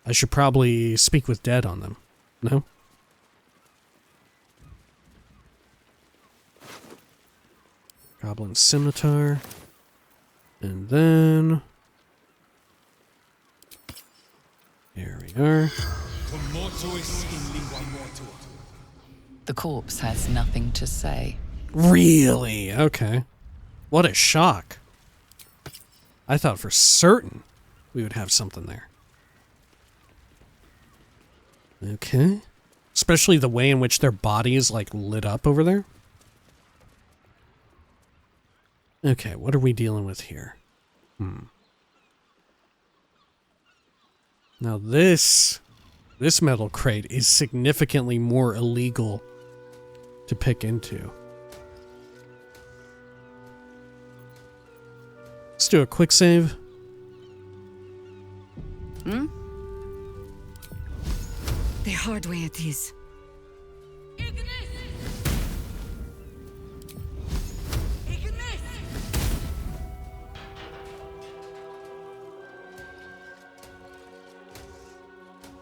I should probably speak with Dead on them. No? Goblin Scimitar. And then... here we are.
The corpse has nothing to say.
Really? Okay. What a shock. I thought for certain we would have something there. Okay. Especially the way in which their body is, like, lit up over there. Okay, what are we dealing with here? Now this metal crate is significantly more illegal to pick into. Let's do a quick save.
The hard way it is.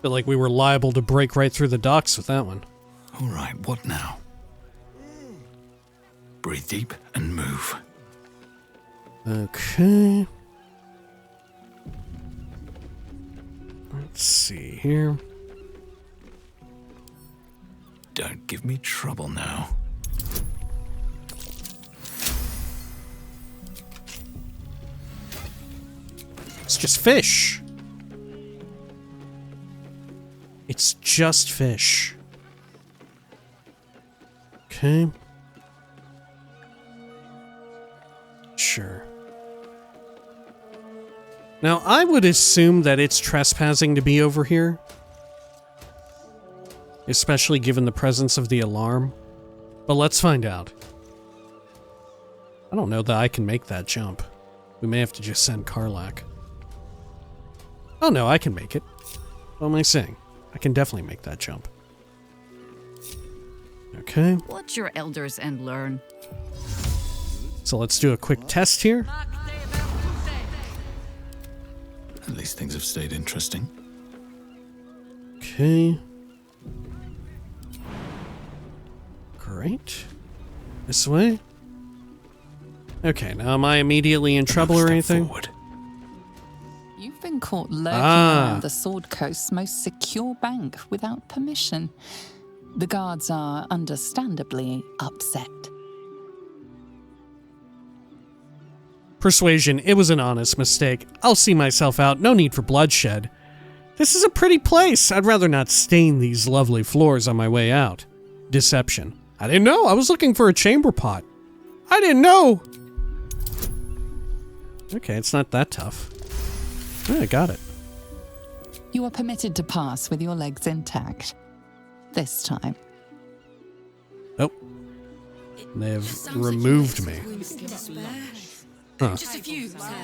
Feel like we were liable to break right through the docks with that one.
All right, what now? Breathe deep and move.
Okay. Let's see here.
Don't give me trouble now.
It's just fish. It's just fish. Okay. Sure. Now, I would assume that it's trespassing to be over here. Especially given the presence of the alarm. But let's find out. I don't know that I can make that jump. We may have to just send Karlach. Oh no, I can make it. What am I saying? I can definitely make that jump. Okay.
Watch your elders and learn.
So let's do a quick test here.
At least things have stayed interesting.
Okay. Great. This way. Okay, now am I immediately in trouble or anything?
Forward.
You've been caught lurking around the Sword Coast's most secure bank without permission. The guards are understandably upset.
Persuasion, it was an honest mistake. I'll see myself out, no need for bloodshed. This is a pretty place. I'd rather not stain these lovely floors on my way out. Deception. I didn't know. I was looking for a chamber pot. I didn't know. Okay, it's not that tough. Yeah, I got it.
You are permitted to pass with your legs intact. This time.
Oh. They've removed me. Huh.
Just a few, sir.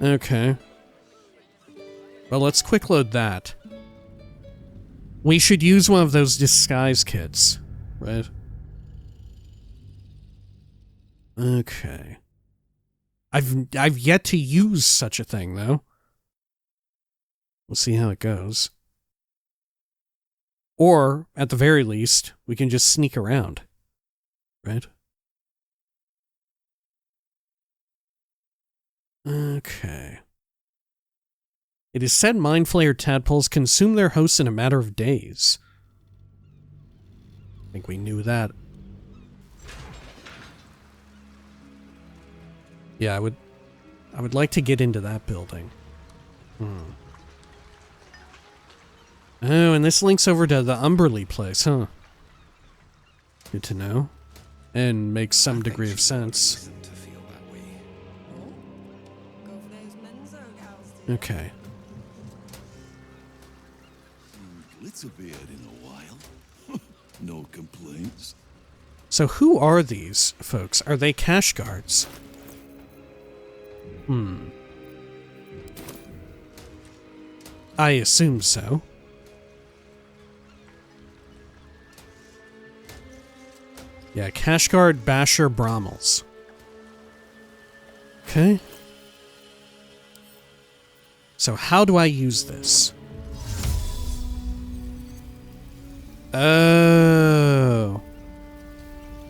Okay. Well, let's quick load that. We should use one of those disguise kits, right? Okay. I've yet to use such a thing, though. We'll see how it goes. Or, at the very least, we can just sneak around. Right? Okay. It is said mind-flayer tadpoles consume their hosts in a matter of days. I think we knew that. Yeah, I would like to get into that building. Oh, and this links over to the Umberly place, huh? Good to know. And makes some degree of sense. Okay.
It's a beard in a while. No complaints.
So who are these folks? Are they cash guards? I assume so. Yeah, cash guard Basher Brommels. Okay. So how do I use this? Oh.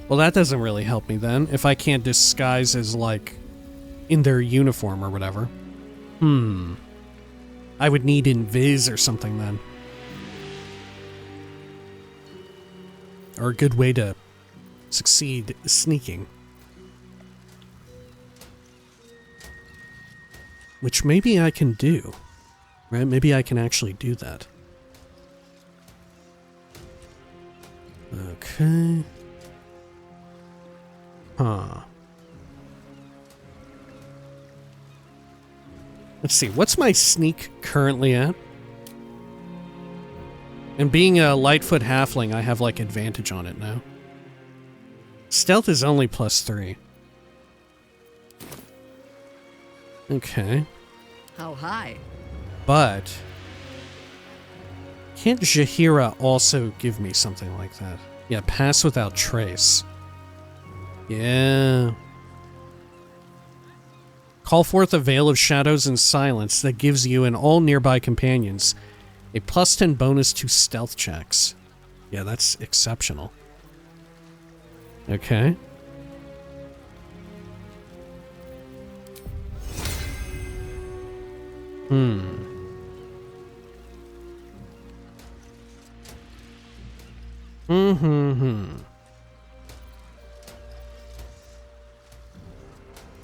Well, that doesn't really help me then, if I can't disguise as, like, in their uniform or whatever. I would need invis or something then. Or a good way to succeed sneaking. Which maybe I can do. Right? Maybe I can actually do that. Okay. Huh. Let's see, what's my sneak currently at? And being a Lightfoot halfling, I have, like, advantage on it now. Stealth is only +3. Okay.
How high?
But can't Jahira also give me something like that? Yeah, pass without trace. Yeah. Call forth a veil of shadows and silence that gives you and all nearby companions a +10 bonus to stealth checks. Yeah, that's exceptional. Okay.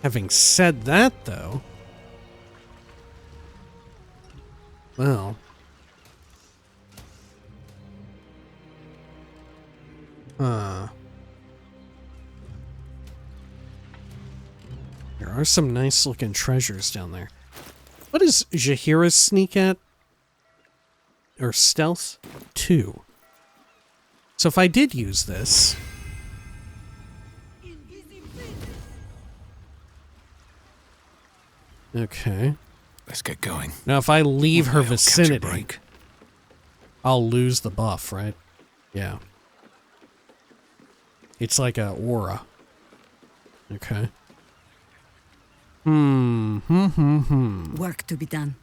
Having said that, though, well, there are some nice looking treasures down there. What is Jaheira's sneak at? Or stealth? 2. So if I did use this... Okay.
Let's get going.
Now if I leave her vicinity, I'll lose the buff, right? Yeah. It's like a aura. Okay.
Work to be done.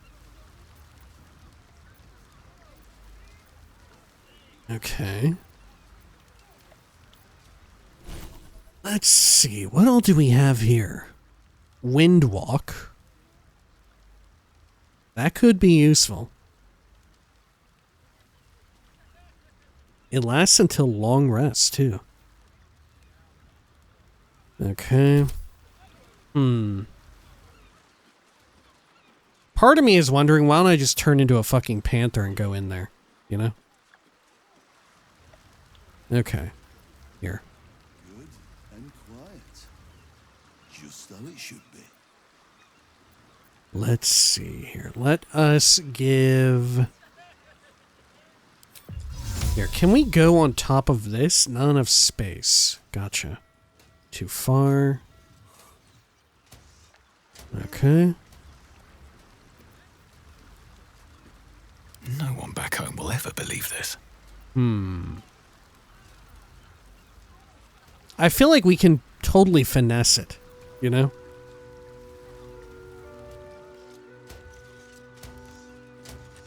Okay. Let's see. What all do we have here? Windwalk. That could be useful. It lasts until long rest, too. Okay. Part of me is wondering, why don't I just turn into a fucking panther and go in there? You know? Okay. Here.
Good and quiet. Just how it should be.
Let's see here. Let us give... Here, can we go on top of this? Not enough space. Gotcha. Too far. Okay.
No one back home will ever believe this.
I feel like we can totally finesse it, you know?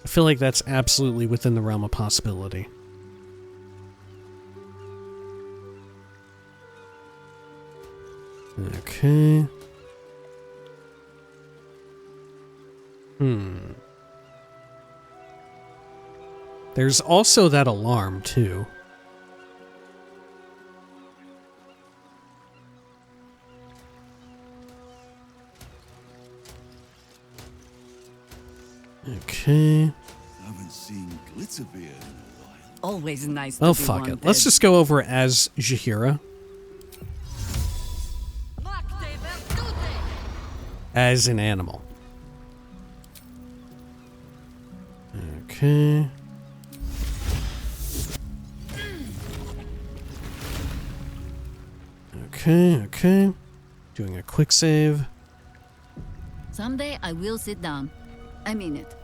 I feel like that's absolutely within the realm of possibility. Okay. There's also that alarm, too. Okay.
Haven't seen Glitterbeard in a while.
Always nice to
Oh,
be
fuck it.
wanted.
Let's just go over as Jaheira. As an animal. Okay. Okay. Doing a quick save.
Someday I will sit down. I mean it.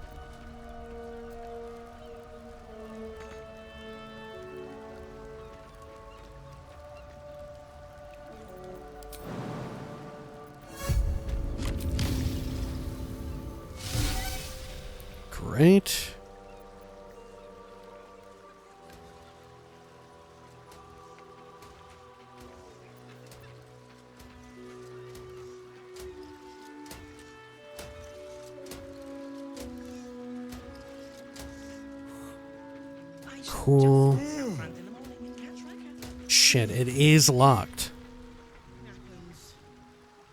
Great. Cool. Shit, it is locked.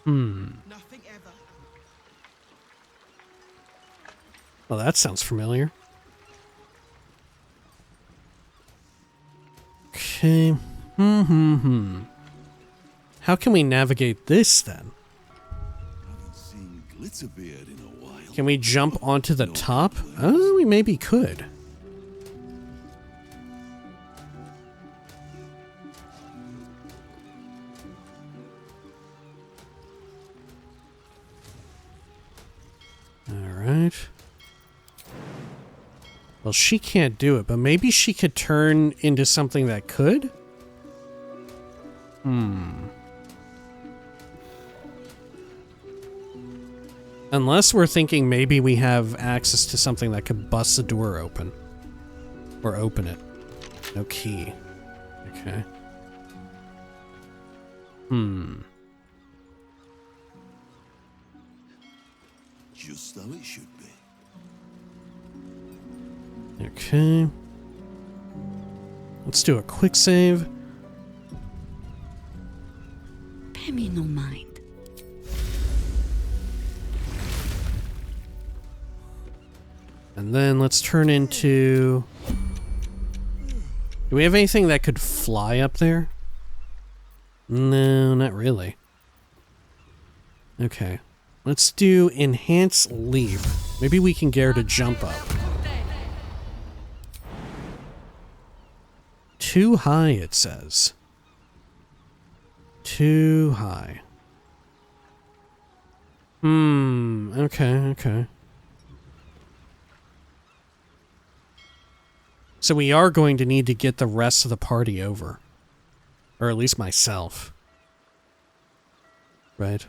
Well, that sounds familiar. Okay. How can we navigate this then?
Haven't seen Glitterbeard in a while.
Can we jump onto the top? Oh, we maybe could. Alright. Well, she can't do it, but maybe she could turn into something that could? Unless we're thinking maybe we have access to something that could bust the door open. Or open it. No key. Okay.
Just how it should be.
Okay. Let's do a quick save.
Pay me no mind.
And then let's turn into... Do we have anything that could fly up there? No, not really. Okay. Let's do enhance leap. Maybe we can get her to jump up. Too high, it says. Too high. Okay. So we are going to need to get the rest of the party over. Or at least myself. Right?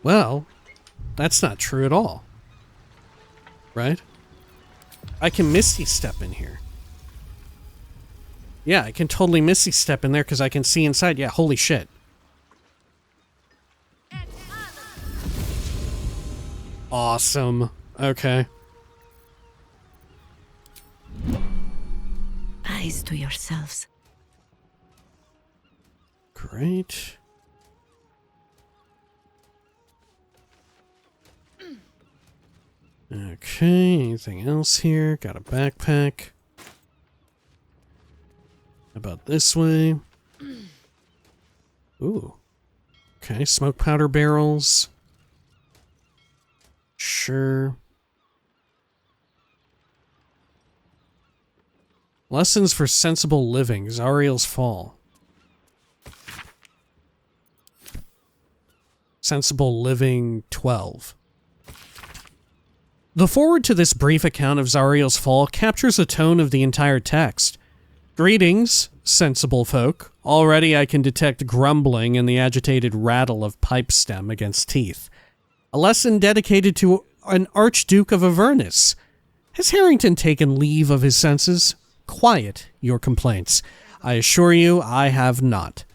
Well, that's not true at all. Right? I can Misty Step in here. Yeah, I can totally Misty Step in there because I can see inside. Yeah, holy shit. Awesome. Okay.
Eyes to yourselves.
Great. Okay, anything else here? Got a backpack. How about this way? Ooh. Okay, smoke powder barrels. Sure. Lessons for sensible living. Zariel's Fall. Sensible Living 12. The foreword to this brief account of Zariel's Fall captures the tone of the entire text. Greetings, sensible folk. Already I can detect grumbling and the agitated rattle of pipe stem against teeth. A lesson dedicated to an Archduke of Avernus. Has Harrington taken leave of his senses? Quiet your complaints. I assure you I have not.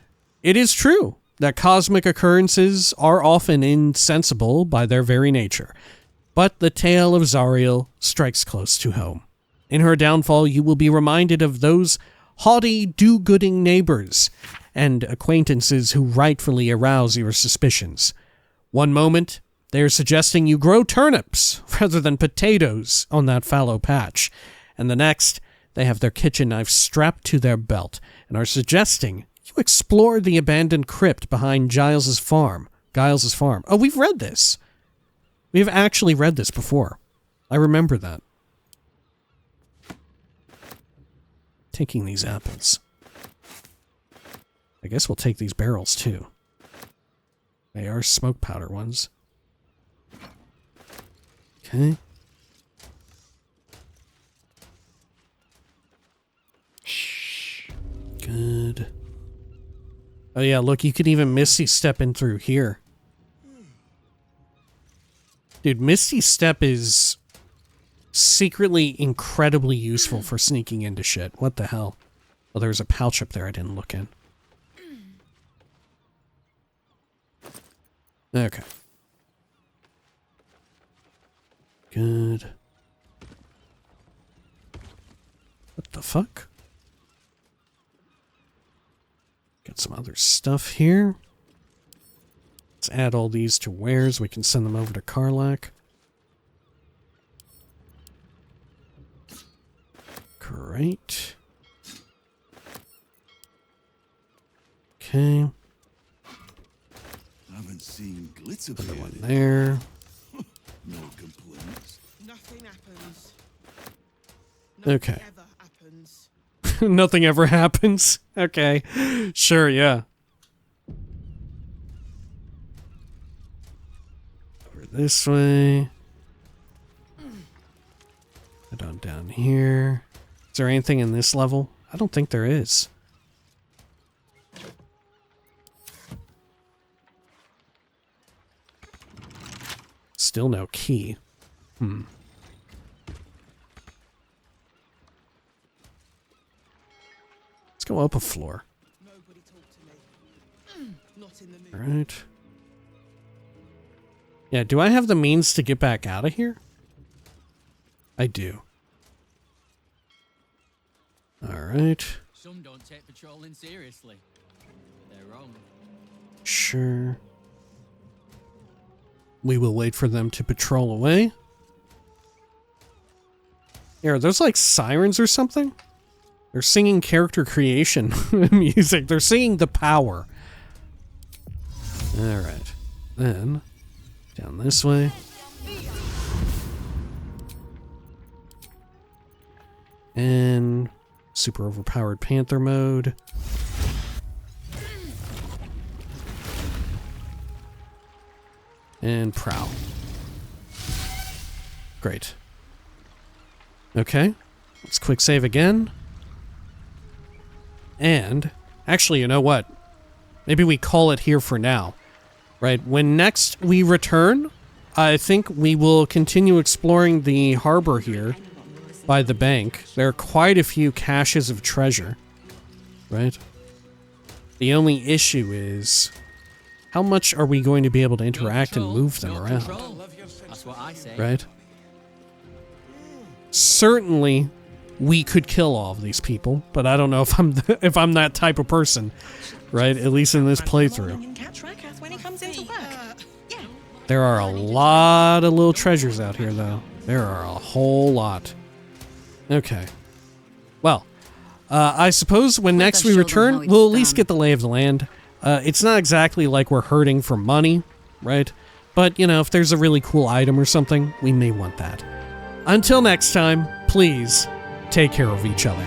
It is true that cosmic occurrences are often insensible by their very nature, but the tale of Zariel strikes close to home. In her downfall, you will be reminded of those haughty, do-gooding neighbors and acquaintances who rightfully arouse your suspicions. One moment, they are suggesting you grow turnips rather than potatoes on that fallow patch, and the next, they have their kitchen knife strapped to their belt and are suggesting you explore the abandoned crypt behind Giles's farm. Oh, we've read this. We have actually read this before. I remember that. Taking these apples. I guess we'll take these barrels too. They are smoke powder ones. Okay. Shh. Good. Oh yeah, look, you can even Misty Step in through here. Dude, Misty Step is secretly incredibly useful for sneaking into shit. What the hell? Oh, there's a pouch up there I didn't look in. Okay. Good. What the fuck? Got some other stuff here. Let's add all these to wares. We can send them over to Karlach. Great. Okay.
Haven't seen Glitzerbeard.
Another one there.
No complaints.
Nothing happens.
Okay.
Ever happens.
Nothing ever happens. Okay. Sure, yeah. Over this way. Head on down here. Is there anything in this level? I don't think there is. Still no key. Let's go up a floor.
Nobody talk to me. Not in the mood.
All right. Yeah, do I have the means to get back out of here? I do. All right.
Some don't take patrolling seriously. They're wrong.
Sure. We will wait for them to patrol away. Yeah, are those like sirens or something? They're singing character creation music. They're singing the power. Alright. Then, down this way. And super overpowered panther mode. And prowl. Great. Okay. Let's quick save again. And, actually, you know what? Maybe we call it here for now. Right? When next we return, I think we will continue exploring the harbor here by the bank. There are quite a few caches of treasure. Right? The only issue is, how much are we going to be able to interact and move them around?
That's what I say.
Right? Certainly, we could kill all of these people, but I don't know if I'm that type of person, right? At least in this playthrough. There are a lot of little treasures out here, though. There are a whole lot. Okay. Well, I suppose when next we return, we'll at least get the lay of the land. It's not exactly like we're hurting for money, right? But, you know, if there's a really cool item or something, we may want that. Until next time, please take care of each other.